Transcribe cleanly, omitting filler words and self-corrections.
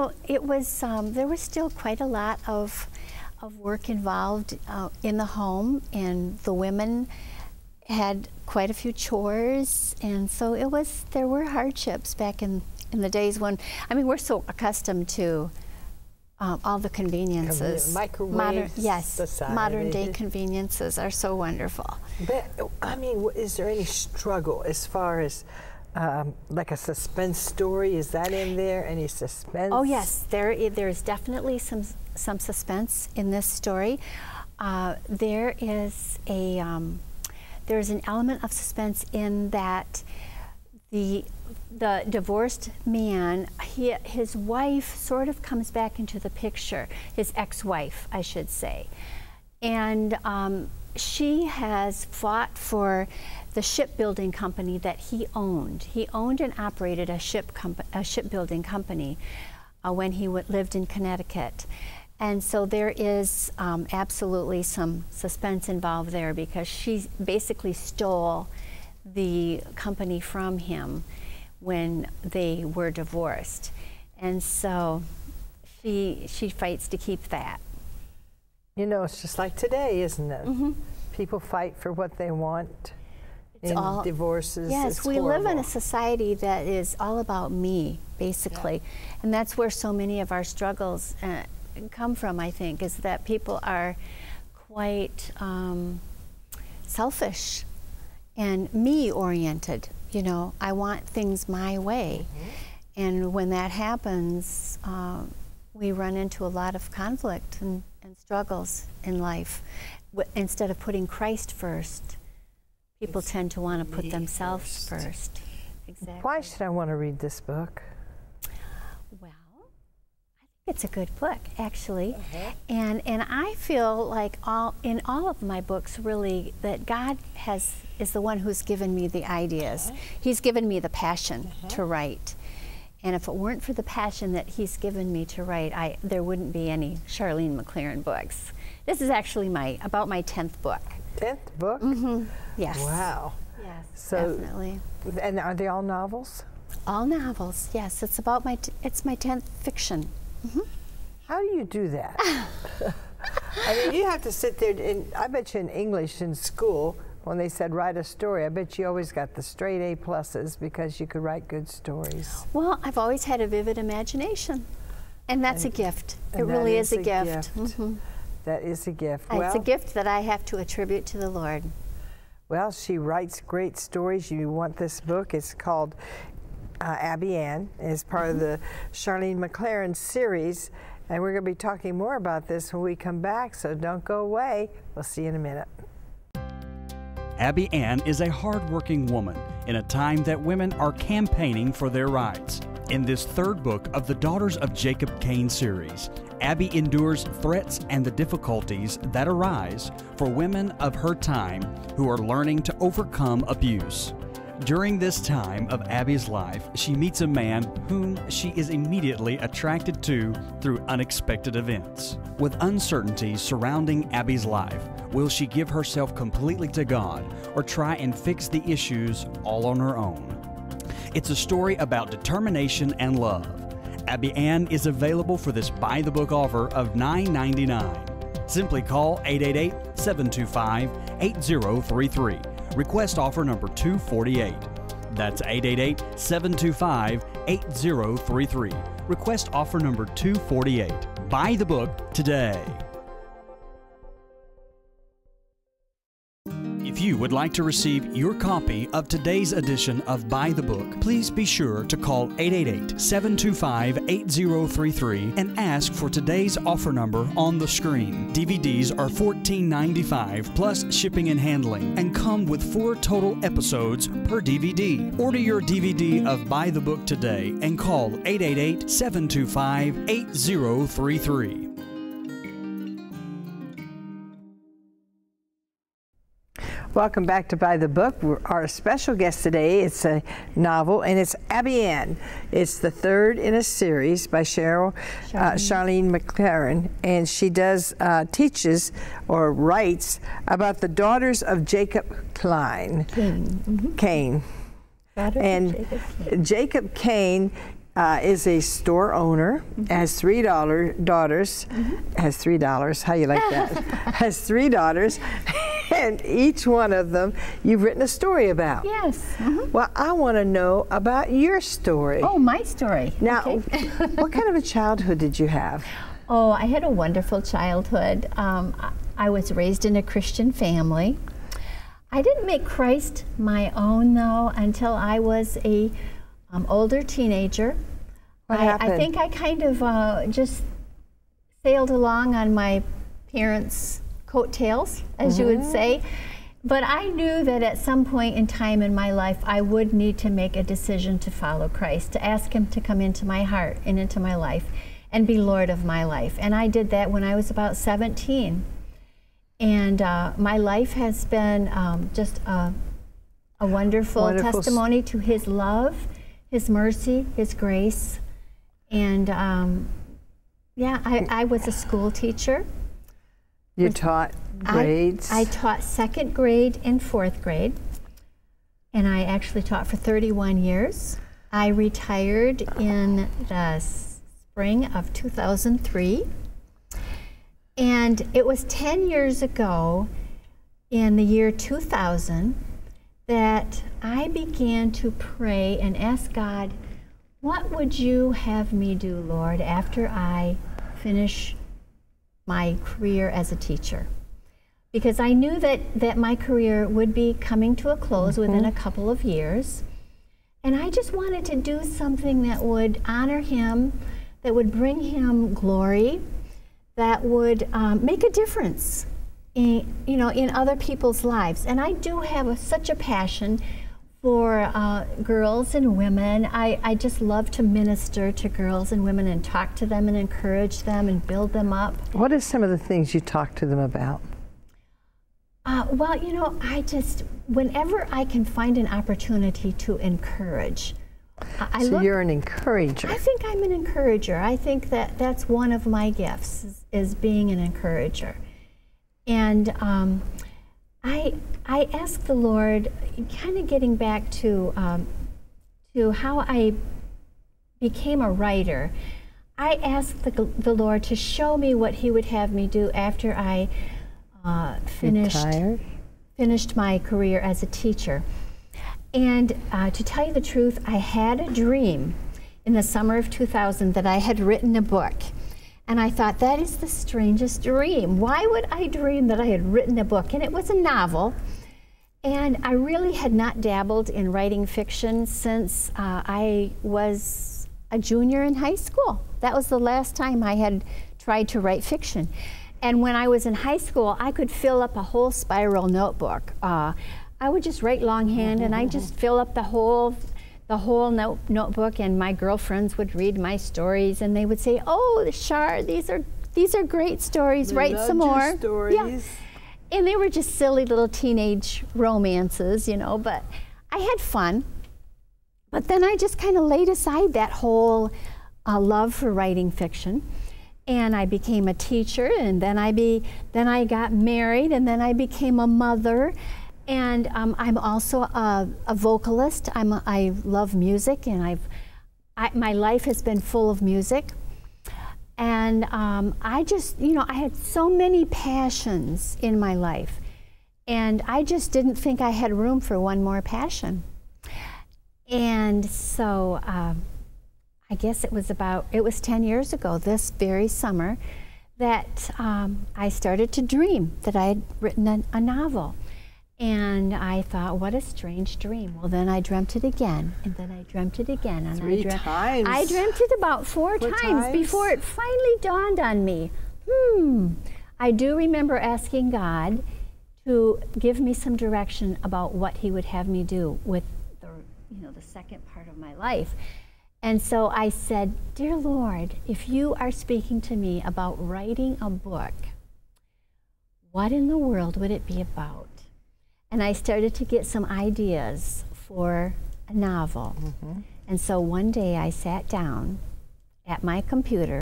know, it was, there was still quite a lot of work involved in the home, and the women had quite a few chores, and so there were hardships back in the days when, I mean, we're so accustomed to all the conveniences. Microwaves, modern day conveniences are so wonderful. But, I mean, is there any struggle as far as like a suspense story? Is that in there? Any suspense? Oh yes, there is definitely some suspense in this story. There's an element of suspense in that the divorced man, his wife sort of comes back into the picture, his ex-wife, I should say, and she has fought for the shipbuilding company that he owned. He owned and operated a shipbuilding company when he lived in Connecticut. And so there is absolutely some suspense involved there, because she basically stole the company from him when they were divorced. And so she fights to keep that. You know, it's just like today, isn't it? Mm-hmm. People fight for what they want. It's all divorces. Yes, we live in a society that is all about me, basically. Yeah. And that's where so many of our struggles come from, I think, is that people are quite selfish and me-oriented. You know, I want things my way. Mm-hmm. And when that happens, we run into a lot of conflict and struggles in life. Instead of putting Christ first, people tend to want to put themselves first. Exactly. Why should I want to read this book? Well, I think it's a good book, actually. And I feel like in all of my books, really, that God is the one who's given me the ideas. He's given me the passion to write. And if it weren't for the passion that He's given me to write, there wouldn't be any Charlene MacLaren books. This is actually about my 10th book. 10th book? Mm-hmm. Yes. Wow. Yes, so, definitely. And are they all novels? All novels, yes. It's about it's my 10th fiction. Mm-hmm. How do you do that? I mean, you have to sit there, and I bet you in English in school, when they said write a story, I bet you always got the straight A pluses because you could write good stories. Well, I've always had a vivid imagination, and that's a gift. It really is a gift. Mm-hmm. That is a gift. It's a gift that I have to attribute to the Lord. Well, she writes great stories. You want this book. It's called Abby Ann. It's part of the Charlene MacLaren series. And we're going to be talking more about this when we come back, so don't go away. We'll see you in a minute. Abby Ann is a hard-working woman in a time that women are campaigning for their rights. In this third book of the Daughters of Jacob Cain series, Abby endures threats and the difficulties that arise for women of her time who are learning to overcome abuse. During this time of Abby's life, she meets a man whom she is immediately attracted to through unexpected events. With uncertainties surrounding Abby's life, will she give herself completely to God or try and fix the issues all on her own? It's a story about determination and love. Abby Ann is available for this buy-the-book offer of $9.99. Simply call 888-725-8033. Request offer number 248. That's 888-725-8033. Request offer number 248. Buy the book today. If you would like to receive your copy of today's edition of Buy the Book, please be sure to call 888-725-8033 and ask for today's offer number on the screen. DVDs are $14.95 plus shipping and handling and come with 4 total episodes per DVD. Order your DVD of Buy the Book today and call 888-725-8033. Welcome back to Buy the Book. Our special guest today, it's a novel, and it's Abby Ann. It's the third in a series by Charlene MacLaren, and she teaches or writes about the daughters of Jacob Cain. Mm-hmm. Cain. And Jacob Cain is a store owner, has daughters, has $3, how you like that? Has 3 daughters, and each one of them you've written a story about. Yes. Well, I want to know about your story. Oh, my story. Now, Okay. what kind of a childhood did you have? Oh, I had a wonderful childhood. I was raised in a Christian family. I didn't make Christ my own, though, until I was a older teenager. What happened? I think I kind of just sailed along on my parents' coattails, as you would say. But I knew that at some point in time in my life, I would need to make a decision to follow Christ, to ask Him to come into my heart and into my life and be Lord of my life. And I did that when I was about 17. And my life has been just a wonderful testimony to His love, His mercy, His grace. And yeah, I was a school teacher. You taught grades? I taught 2nd grade and 4th grade. And I actually taught for 31 years. I retired in the spring of 2003. And it was 10 years ago, in the year 2000, that I began to pray and ask God, what would you have me do, Lord, after I finish my career as a teacher? Because I knew that my career would be coming to a close within a couple of years. And I just wanted to do something that would honor Him, that would bring Him glory, that would make a difference in, in other people's lives. And I do have such a passion for girls and women. I just love to minister to girls and women and talk to them and encourage them and build them up. What are some of the things you talk to them about? Well, whenever I can find an opportunity to encourage. So you're an encourager. I think I'm an encourager. I think that's one of my gifts, is being an encourager. And I ask the Lord, kind of getting back to how I became a writer, I asked the Lord to show me what He would have me do after I finished my career as a teacher. And to tell you the truth, I had a dream in the summer of 2000 that I had written a book. And I thought, that is the strangest dream. Why would I dream that I had written a book? And it was a novel. And I really had not dabbled in writing fiction since I was a junior in high school. That was the last time I had tried to write fiction. And when I was in high school, I could fill up a whole spiral notebook. I would just write longhand, and I just fill up the whole notebook, and my girlfriends would read my stories, and they would say, "Oh, Char, these are great stories. Write some more." Stories. Yeah, and they were just silly little teenage romances, But I had fun. But then I just kind of laid aside that whole love for writing fiction, and I became a teacher, and then I got married, and then I became a mother. And I'm also a vocalist. I love music, and my life has been full of music. And I just, I had so many passions in my life, and I just didn't think I had room for one more passion. And so I guess it was 10 years ago, this very summer, that I started to dream that I had written a novel. And I thought, what a strange dream. Well, then I dreamt it again, and then I dreamt it again. And Three times? I dreamt it about four times before it finally dawned on me. I do remember asking God to give me some direction about what He would have me do with the second part of my life. And so I said, "Dear Lord, if you are speaking to me about writing a book, what in the world would it be about?" And I started to get some ideas for a novel. And so one day I sat down at my computer